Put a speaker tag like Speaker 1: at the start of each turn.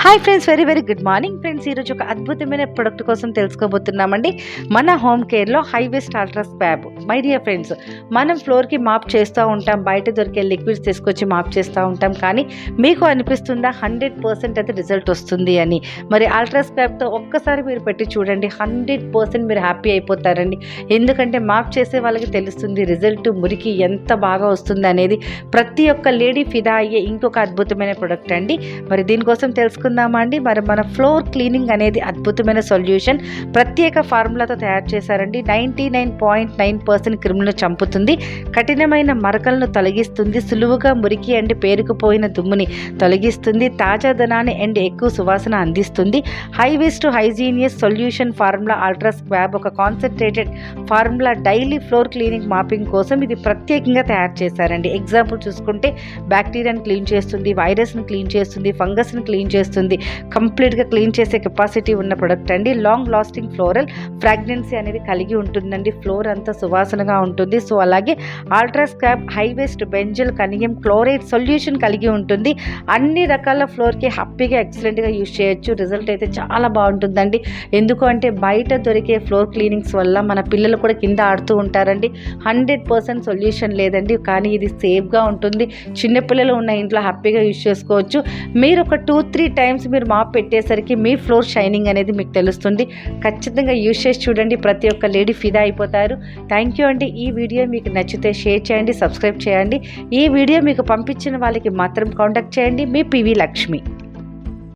Speaker 1: Hi friends, very very good morning friends. ఈరోజు ఒక అద్భుతమైన ప్రొడక్ట్ కోసం తెలుసుకోబోతున్నామండి. మన హోమ్ కేర్లో హైవేస్ట్ ultra swab. My dear friends, మనం ఫ్లోర్కి మాప్ చేస్తూ ఉంటాం, బయట దొరికే లిక్విడ్స్ తీసుకొచ్చి మాప్ చేస్తూ ఉంటాం. కానీ మీకు అనిపిస్తుందా 100% అయితే రిజల్ట్ వస్తుంది అని? మరి అల్ట్రా స్వాబ్తో ఒక్కసారి మీరు పెట్టి చూడండి, 100% మీరు హ్యాపీ అయిపోతారండి. ఎందుకంటే మాప్ చేసే వాళ్ళకి తెలుస్తుంది రిజల్ట్ మురికి ఎంత బాగా వస్తుంది అనేది. ప్రతి ఒక్క లేడీ ఫిదా అయ్యే ఇంకొక అద్భుతమైన ప్రొడక్ట్ అండి. మరి దీనికోసం తెలుసుకుందామా అండి. మరి మన ఫ్లోర్ క్లీనింగ్ అనేది అద్భుతమైన సొల్యూషన్. ప్రత్యేక ఫార్ములాతో తయారు చేశారండి. 99.9% క్రిములను చంపుతుంది, కఠినమైన మరకలను తొలగిస్తుంది, సులువుగా మురికి అండ్ పేరుకుపోయిన దుమ్ముని తొలగిస్తుంది, తాజాదనాన్ని అండ్ ఎక్కువ సువాసన అందిస్తుంది. హైవేస్ట్ హైజీనియస్ సొల్యూషన్ ఫార్ములా అల్ట్రా స్వాబ్ ఒక concentrated formula daily floor cleaning mopping కోసం ఇది ప్రత్యేకంగా తయారు చేశారండి. ఎగ్జాంపుల్ చూసుకుంటే బ్యాక్టీరియాని క్లీన్ చేస్తుంది, వైరస్ని క్లీన్ చేస్తుంది, ఫంగస్ని క్లీన్ చేస్తుంది. కంప్లీట్గా క్లీన్ చేసే కెపాసిటీ ఉన్న ప్రొడక్ట్ అండి. లాంగ్ లాస్టింగ్ ఫ్లోరల్ ఫ్రాగ్రెన్సీ అనేది కలిగి ఉంటుందండి. ఫ్లోర్ అంతా సువాసనగా ఉంటుంది. సో అలాగే ultra swab high waist benzyl కనియం chloride solution కలిగి ఉంటుంది. అన్ని రకాల ఫ్లోర్కి హ్యాపీగా ఎక్సలెంట్గా యూజ్ చేయొచ్చు. రిజల్ట్ అయితే చాలా బాగుంటుందండి. ఎందుకు అంటే బయట దొరికే ఫ్లోర్ క్లీనింగ్స్ వల్ల మన పిల్లలు కూడా కింద ఆడుతూ ఉంటారండి. 100% సొల్యూషన్ లేదండి, కానీ ఇది సేఫ్గా ఉంటుంది. చిన్నపిల్లలు ఉన్న ఇంట్లో హ్యాపీగా యూజ్ చేసుకోవచ్చు. మీరు ఒక 2-3 టైమ్స్ మీరు మాప్ పెట్టేసరికి మీ ఫ్లోర్ షైనింగ్ అనేది మీకు తెలుస్తుంది. ఖచ్చితంగా యూజ్ చేసి చూడండి, ప్రతి ఒక్క లేడీ ఫిదా అయిపోతారు. థ్యాంక్ యూ అండి. ఈ వీడియో మీకు నచ్చితే షేర్ చేయండి, సబ్స్క్రైబ్ చేయండి. ఈ వీడియో మీకు పంపించిన వాళ్ళకి మాత్రం కాంటాక్ట్ చేయండి. మీ పివి లక్ష్మి.